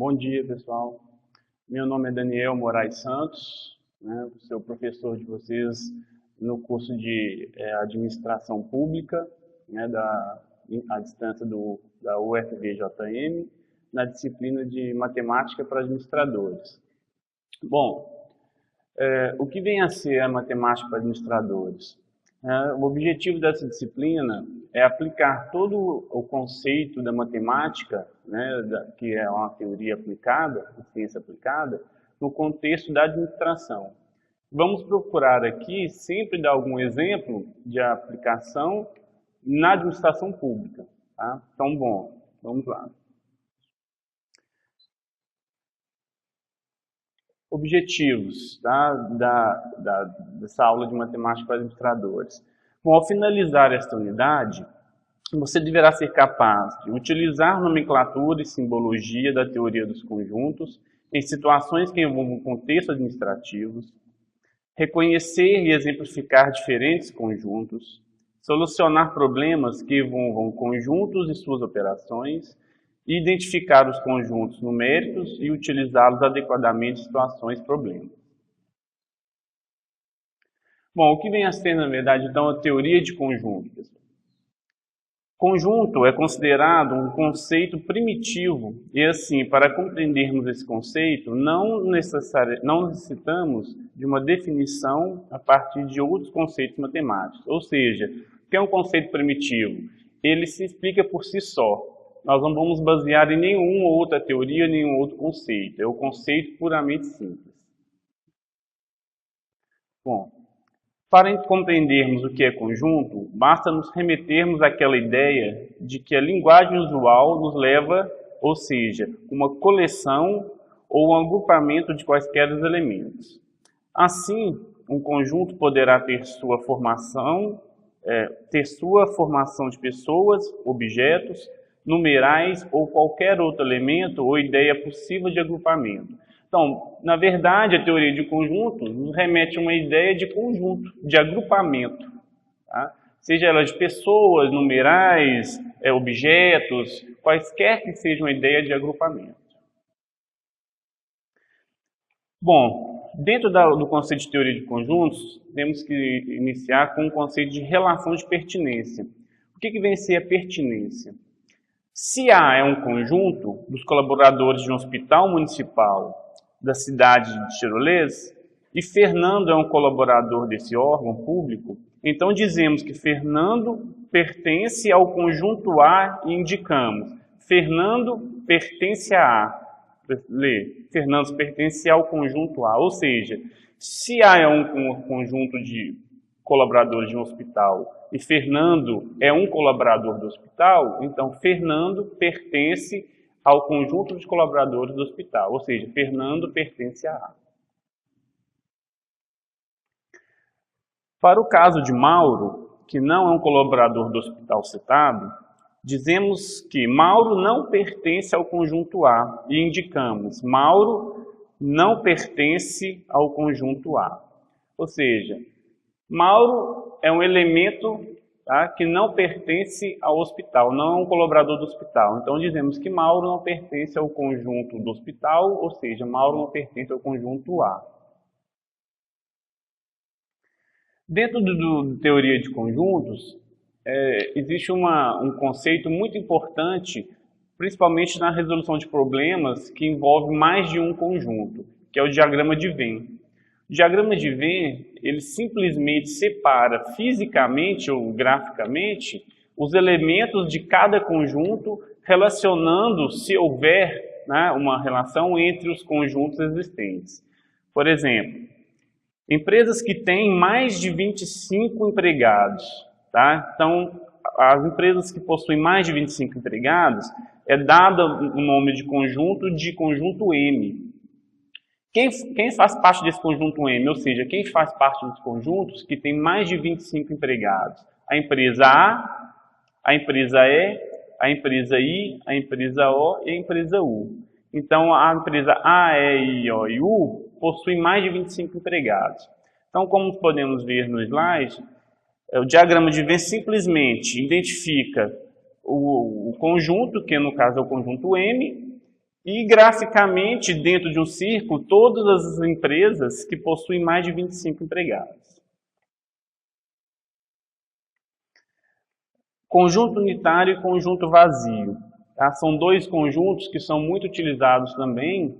Bom dia, pessoal. Meu nome é Daniel Moraes Santos, vou ser o professor de vocês no curso de Administração Pública, à distância da UFVJM, na disciplina de Matemática para Administradores. Bom, o que vem a ser a Matemática para Administradores? O objetivo dessa disciplina é aplicar todo o conceito da matemática, que é uma teoria aplicada, ciência aplicada, no contexto da administração. Vamos procurar aqui sempre dar algum exemplo de aplicação na administração pública. Tá? Então, bom, vamos lá. Objetivos dessa aula de matemática para administradores. Bom, ao finalizar esta unidade, você deverá ser capaz de utilizar nomenclatura e simbologia da teoria dos conjuntos em situações que envolvam contextos administrativos, reconhecer e exemplificar diferentes conjuntos, solucionar problemas que envolvam conjuntos e suas operações, identificar os conjuntos numéricos e utilizá-los adequadamente em situações e problemas. Bom, o que vem a ser, na verdade, então, a teoria de conjunto, pessoal? Conjunto é considerado um conceito primitivo e, assim, para compreendermos esse conceito, não necessitamos de uma definição a partir de outros conceitos matemáticos. Ou seja, o que é um conceito primitivo? Ele se explica por si só. Nós não vamos basear em nenhuma outra teoria, nenhum outro conceito. É o conceito puramente simples. Bom, para compreendermos o que é conjunto, basta nos remetermos àquela ideia de que a linguagem usual nos leva, ou seja, uma coleção ou um agrupamento de quaisquer elementos. Assim, um conjunto poderá ter sua formação de pessoas, objetos, numerais ou qualquer outro elemento ou ideia possível de agrupamento. Então, na verdade, a teoria de conjuntos nos remete a uma ideia de conjunto, de agrupamento. Tá? Seja ela de pessoas, numerais, objetos, quaisquer que seja uma ideia de agrupamento. Bom, dentro do conceito de teoria de conjuntos, temos que iniciar com o conceito de relação de pertinência. O que vem a ser a pertinência? Se A é um conjunto dos colaboradores de um hospital municipal da cidade de Tirolês e Fernando é um colaborador desse órgão público, então dizemos que Fernando pertence ao conjunto A e indicamos Fernando pertence a A. Fernando pertence ao conjunto A, ou seja, se A é um conjunto de colaboradores de um hospital e Fernando é um colaborador do hospital, então Fernando pertence ao conjunto de colaboradores do hospital, ou seja, Fernando pertence a A. Para o caso de Mauro, que não é um colaborador do hospital citado, dizemos que Mauro não pertence ao conjunto A e indicamos Mauro não pertence ao conjunto A. Ou seja, Mauro é um elemento que não pertence ao hospital, não é um colaborador do hospital. Então dizemos que Mauro não pertence ao conjunto do hospital, ou seja, Mauro não pertence ao conjunto A. Dentro da teoria de conjuntos, existe um conceito muito importante, principalmente na resolução de problemas que envolve mais de um conjunto, que é o diagrama de Venn. O diagrama de Venn, ele simplesmente separa fisicamente ou graficamente os elementos de cada conjunto, relacionando, se houver uma relação entre os conjuntos existentes. Por exemplo, empresas que têm mais de 25 empregados. Tá? Então, as empresas que possuem mais de 25 empregados, é dado o nome de conjunto M. Quem faz parte desse conjunto M, ou seja, quem faz parte dos conjuntos que tem mais de 25 empregados? A empresa A, a empresa E, a empresa I, a empresa O e a empresa U. Então, a empresa A, E, I, O e U possui mais de 25 empregados. Então, como podemos ver no slide, o diagrama de Venn simplesmente identifica o conjunto, que no caso é o conjunto M, E, graficamente, dentro de um círculo, todas as empresas que possuem mais de 25 empregados. Conjunto unitário e conjunto vazio. Tá? São dois conjuntos que são muito utilizados também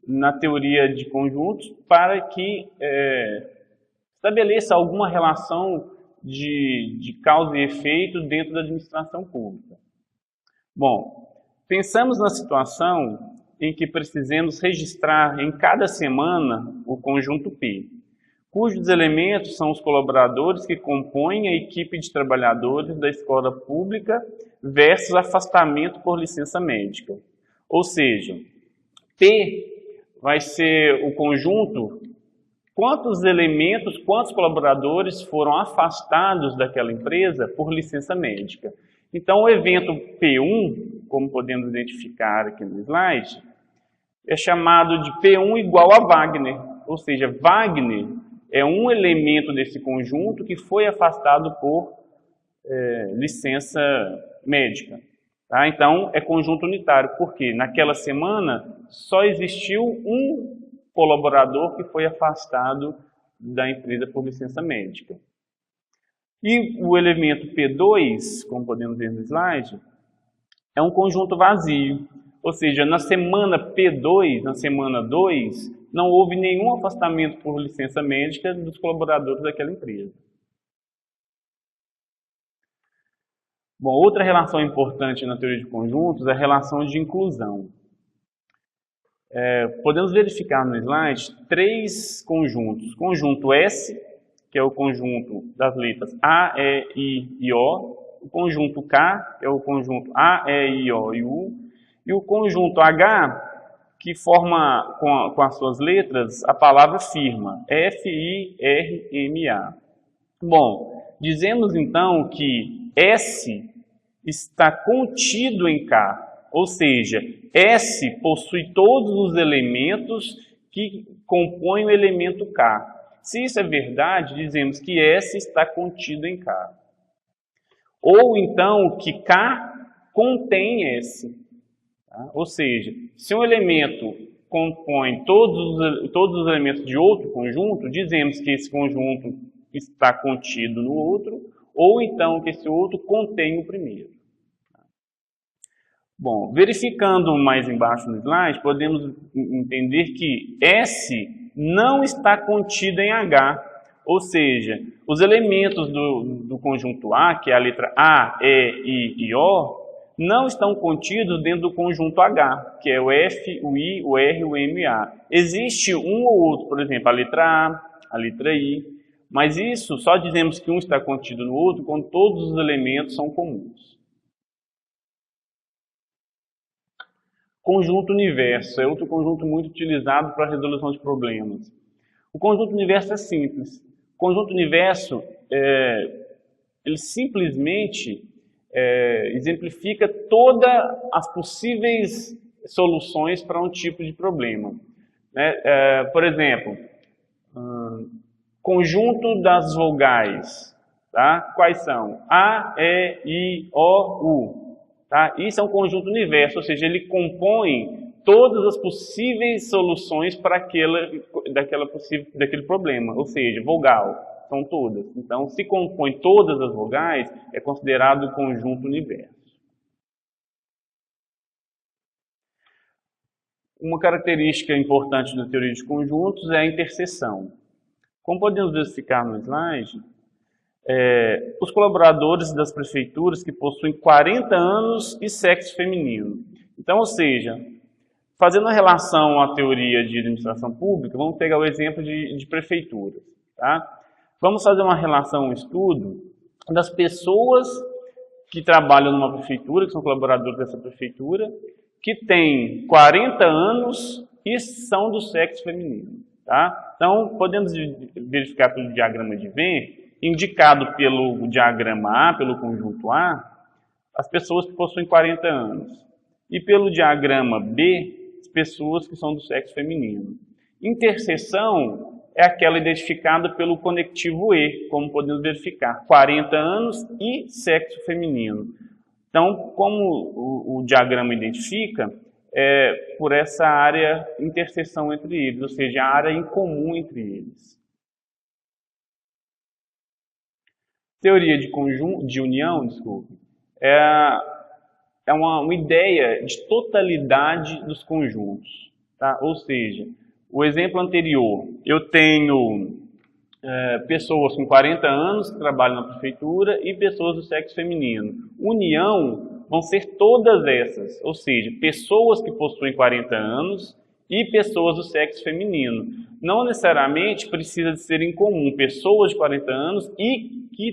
na teoria de conjuntos para que estabeleça alguma relação de causa e efeito dentro da administração pública. Bom, pensamos na situação em que precisemos registrar em cada semana o conjunto P, cujos elementos são os colaboradores que compõem a equipe de trabalhadores da escola pública versus afastamento por licença médica. Ou seja, P vai ser o conjunto, quantos elementos, quantos colaboradores foram afastados daquela empresa por licença médica. Então, o evento P1, como podemos identificar aqui no slide, é chamado de P1 igual a Wagner. Ou seja, Wagner é um elemento desse conjunto que foi afastado por licença médica. Tá? Então, é conjunto unitário, porque naquela semana só existiu um colaborador que foi afastado da empresa por licença médica. E o elemento P2, como podemos ver no slide, é um conjunto vazio. Ou seja, na semana P2, na semana 2, não houve nenhum afastamento por licença médica dos colaboradores daquela empresa. Bom, outra relação importante na teoria de conjuntos é a relação de inclusão. Podemos verificar no slide 3 conjuntos. Conjunto S, que é o conjunto das letras A, E, I e O. O conjunto K, que é o conjunto A, E, I, O e U. E o conjunto H, que forma com as suas letras a palavra firma, F, I, R, M, A. Bom, dizemos então que S está contido em K, ou seja, S possui todos os elementos que compõem o elemento K. Se isso é verdade, dizemos que S está contido em K. Ou então que K contém S. Tá? Ou seja, se um elemento compõe todos os elementos de outro conjunto, dizemos que esse conjunto está contido no outro, ou então que esse outro contém o primeiro. Bom, verificando mais embaixo no slide, podemos entender que S não está contido em H, ou seja, os elementos do conjunto A, que é a letra A, E, I e O, não estão contidos dentro do conjunto H, que é o F, o I, o R, o M e A. Existe um ou outro, por exemplo, a letra A, a letra I, mas isso só dizemos que um está contido no outro quando todos os elementos são comuns. Conjunto universo é outro conjunto muito utilizado para a resolução de problemas. O conjunto universo é simples. O conjunto universo, ele simplesmente exemplifica todas as possíveis soluções para um tipo de problema. Por exemplo, conjunto das vogais. Tá? Quais são? A, E, I, O, U. Tá? Isso é um conjunto universo, ou seja, ele compõe todas as possíveis soluções para daquele problema, ou seja, vogal, são todas. Então, se compõe todas as vogais, é considerado conjunto universo. Uma característica importante da teoria de conjuntos é a interseção. Como podemos verificar no slide, os colaboradores das prefeituras que possuem 40 anos e sexo feminino. Então, ou seja, fazendo a relação à teoria de administração pública, vamos pegar o exemplo de prefeituras. Tá? Vamos fazer uma relação, um estudo das pessoas que trabalham numa prefeitura, que são colaboradores dessa prefeitura, que têm 40 anos e são do sexo feminino. Tá? Então, podemos verificar pelo diagrama de Venn, indicado pelo diagrama A, pelo conjunto A, as pessoas que possuem 40 anos. E pelo diagrama B, as pessoas que são do sexo feminino. Interseção é aquela identificada pelo conectivo E, como podemos verificar, 40 anos e sexo feminino. Então, como o diagrama identifica, por essa área interseção entre eles, ou seja, a área em comum entre eles. Teoria de união, desculpe, é uma ideia de totalidade dos conjuntos, tá? Ou seja, o exemplo anterior, eu tenho pessoas com 40 anos que trabalham na prefeitura e pessoas do sexo feminino. União vão ser todas essas, ou seja, pessoas que possuem 40 anos e pessoas do sexo feminino. Não necessariamente precisa de ser em comum pessoas de 40 anos e que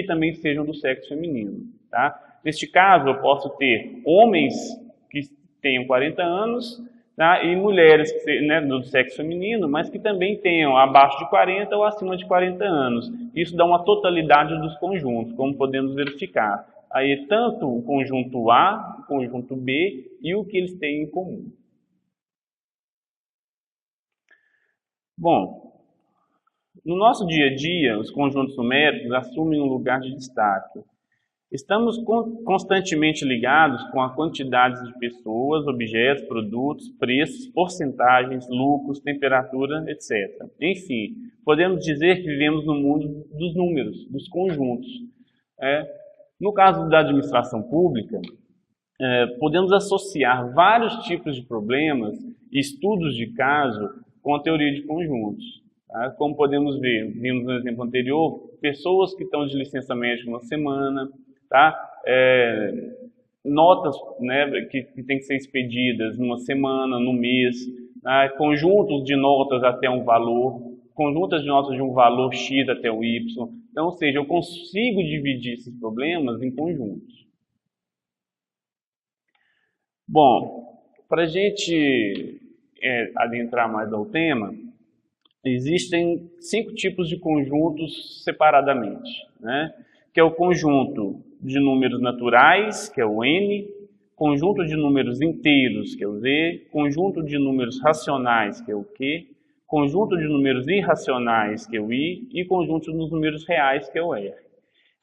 também sejam do sexo feminino, tá? Neste caso, eu posso ter homens que tenham 40 anos, tá? E mulheres do sexo feminino, mas que também tenham abaixo de 40 ou acima de 40 anos. Isso dá uma totalidade dos conjuntos, como podemos verificar. Aí tanto o conjunto A, o conjunto B e o que eles têm em comum. Bom, no nosso dia a dia, os conjuntos numéricos assumem um lugar de destaque. Estamos constantemente ligados com a quantidade de pessoas, objetos, produtos, preços, porcentagens, lucros, temperatura, etc. Enfim, podemos dizer que vivemos no mundo dos números, dos conjuntos. No caso da administração pública, podemos associar vários tipos de problemas e estudos de caso com a teoria de conjuntos. Tá? Como podemos ver, vimos no exemplo anterior, pessoas que estão de licença médica uma semana, tá? Notas, né, que têm que ser expedidas numa semana, no mês, tá? Conjuntos de notas até um valor, conjuntas de notas de um valor X até o Y. Então, ou seja, eu consigo dividir esses problemas em conjuntos. Bom, para a gente adentrar mais ao tema, existem 5 tipos de conjuntos separadamente, né? Que é o conjunto de números naturais, que é o N, conjunto de números inteiros, que é o Z, conjunto de números racionais, que é o Q, conjunto de números irracionais, que é o I, e conjunto dos números reais, que é o R.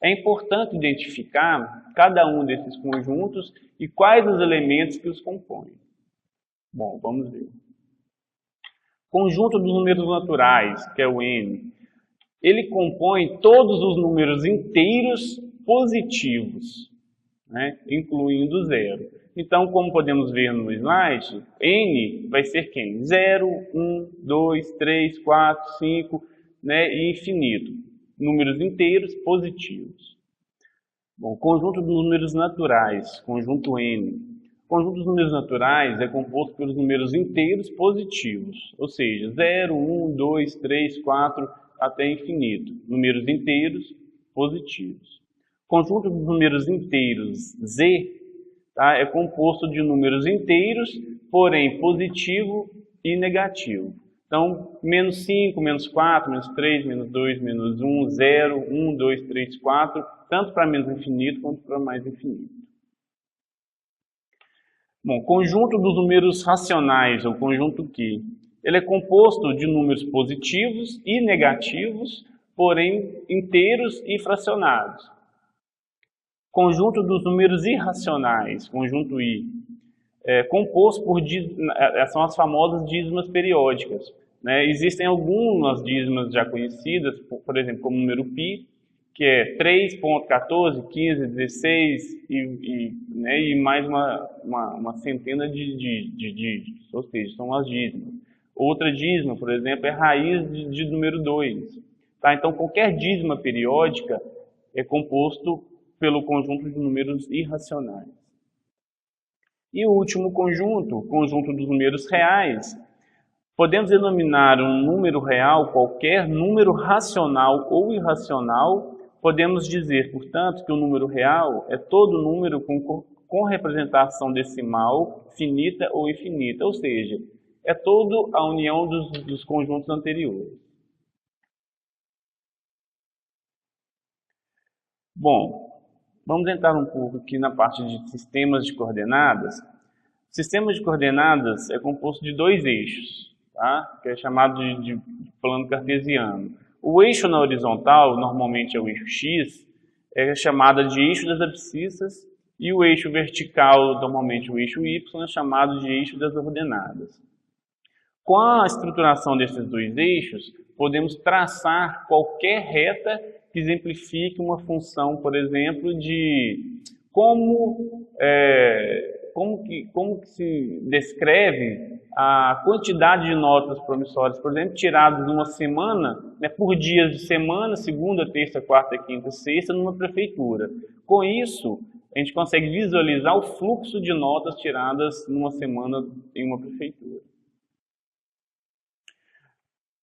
É importante identificar cada um desses conjuntos e quais os elementos que os compõem. Bom, vamos ver. Conjunto dos números naturais, que é o N, ele compõe todos os números inteiros positivos, né, incluindo zero. Então, como podemos ver no slide, N vai ser quem? 0, 1, 2, 3, 4, 5, né, e infinito. Números inteiros positivos. Bom, conjunto dos números naturais, conjunto N. O conjunto dos números naturais é composto pelos números inteiros positivos, ou seja, 0, 1, 2, 3, 4, até infinito. Números inteiros positivos. O conjunto dos números inteiros Z, tá, é composto de números inteiros, porém positivo e negativo. Então, menos 5, menos 4, menos 3, menos 2, menos 1, 0, 1, 2, 3, 4, tanto para menos infinito quanto para mais infinito. Bom, conjunto dos números racionais, ou conjunto Q, ele é composto de números positivos e negativos, porém inteiros e fracionados. Conjunto dos números irracionais, conjunto I, é composto por são as famosas dízimas periódicas, né? Existem algumas dízimas já conhecidas, por exemplo, como o número π, que é 3.14, 15, 16 e mais uma centena de dígitos, ou seja, são as dízimas. Outra dízima, por exemplo, é raiz de número 2. Tá? Então, qualquer dízima periódica é composto pelo conjunto de números irracionais. E o último conjunto, o conjunto dos números reais. Podemos denominar um número real qualquer número racional ou irracional. Podemos dizer, portanto, que o número real é todo número com representação decimal finita ou infinita, ou seja, é toda a união dos conjuntos anteriores. Bom, vamos entrar um pouco aqui na parte de sistemas de coordenadas. O sistema de coordenadas é composto de 2 eixos, tá? Que é chamado de plano cartesiano. O eixo na horizontal, normalmente é o eixo X, é chamado de eixo das abscissas, e o eixo vertical, normalmente o eixo Y, é chamado de eixo das ordenadas. Com a estruturação desses dois eixos, podemos traçar qualquer reta que exemplifique uma função, por exemplo, de como que se descreve a quantidade de notas promissórias, por exemplo, tiradas numa semana, né, por dias de semana, segunda, terça, quarta, quinta, sexta, numa prefeitura. Com isso, a gente consegue visualizar o fluxo de notas tiradas numa semana em uma prefeitura.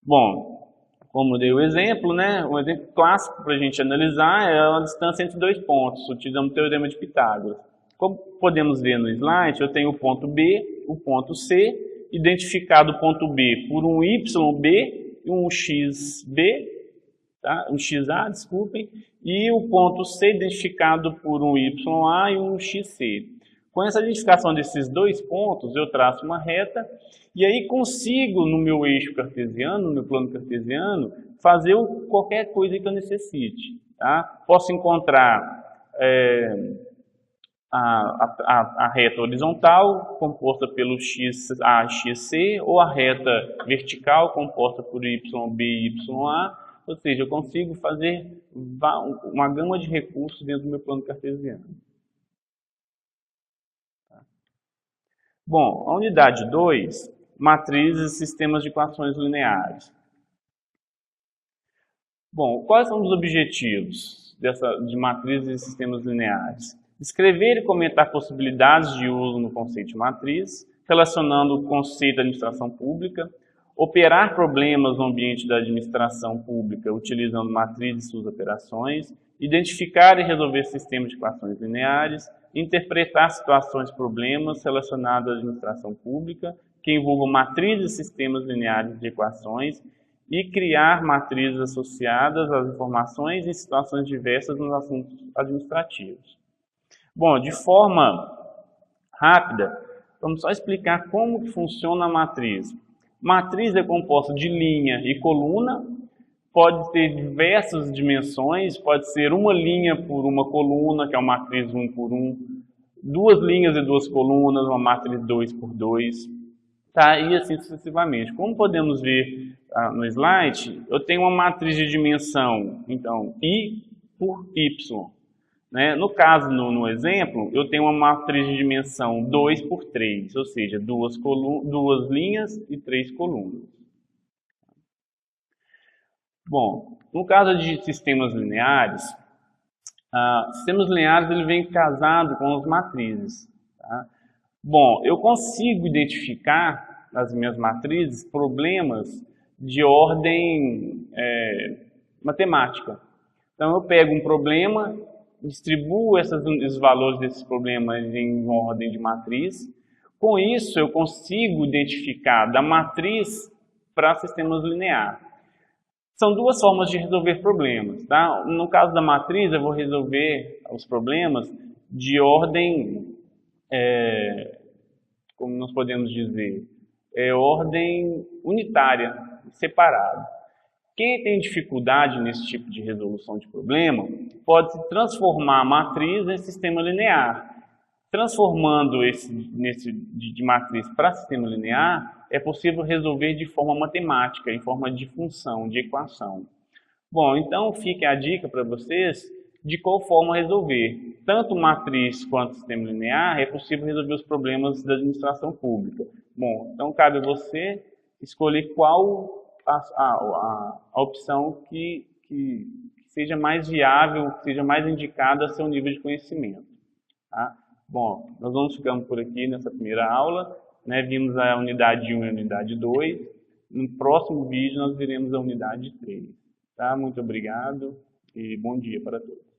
Bom, como eu dei o exemplo, né, um exemplo clássico para a gente analisar é a distância entre dois pontos, utilizando o teorema de Pitágoras. Como podemos ver no slide, eu tenho o ponto B, o ponto C, identificado o ponto B por um YB e um XB, tá? Um XA, desculpem, e o ponto C identificado por um YA e um XC. Com essa identificação desses dois pontos, eu traço uma reta e aí consigo, no meu eixo cartesiano, no meu plano cartesiano, fazer qualquer coisa que eu necessite. Tá? Posso encontrar a reta horizontal, composta pelo XA e XC, ou a reta vertical, composta por YB e YA, ou seja, eu consigo fazer uma gama de recursos dentro do meu plano cartesiano. Bom, a unidade 2, matrizes e sistemas de equações lineares. Bom, quais são os objetivos de matrizes e sistemas lineares? Descrever e comentar possibilidades de uso no conceito de matriz, relacionando o conceito da administração pública, operar problemas no ambiente da administração pública utilizando matrizes e suas operações, identificar e resolver sistemas de equações lineares, interpretar situações e problemas relacionados à administração pública, que envolvam matrizes e sistemas lineares de equações, e criar matrizes associadas às informações em situações diversas nos assuntos administrativos. Bom, de forma rápida, vamos só explicar como funciona a matriz. Matriz é composta de linha e coluna, pode ter diversas dimensões, pode ser uma linha por uma coluna, que é uma matriz 1 por 1, duas linhas e duas colunas, uma matriz 2 por 2, tá? E assim sucessivamente. Como podemos ver no slide, eu tenho uma matriz de dimensão, então, I por Y. Né? No caso, no exemplo, eu tenho uma matriz de dimensão 2 por 3, ou seja, duas linhas e 3 colunas. Bom, no caso de sistemas lineares ele vem casado com as matrizes. Tá? Bom, eu consigo identificar nas minhas matrizes problemas de ordem matemática. Então, eu pego um problema, distribuo os valores desses problemas em ordem de matriz. Com isso, eu consigo identificar da matriz para sistemas lineares. São duas formas de resolver problemas. Tá? No caso da matriz, eu vou resolver os problemas de ordem, como nós podemos dizer, ordem unitária, separada. Quem tem dificuldade nesse tipo de resolução de problema pode transformar a matriz em sistema linear. Transformando de matriz para sistema linear, é possível resolver de forma matemática, em forma de função, de equação. Bom, então fica a dica para vocês de qual forma resolver. Tanto matriz quanto sistema linear é possível resolver os problemas da administração pública. Bom, então cabe a você escolher qual a opção que seja mais viável, que seja mais indicada a seu nível de conhecimento. Tá? Bom, nós vamos ficando por aqui nessa primeira aula, né? Vimos a unidade 1 e a unidade 2. No próximo vídeo nós veremos a unidade 3. Tá? Muito obrigado e bom dia para todos.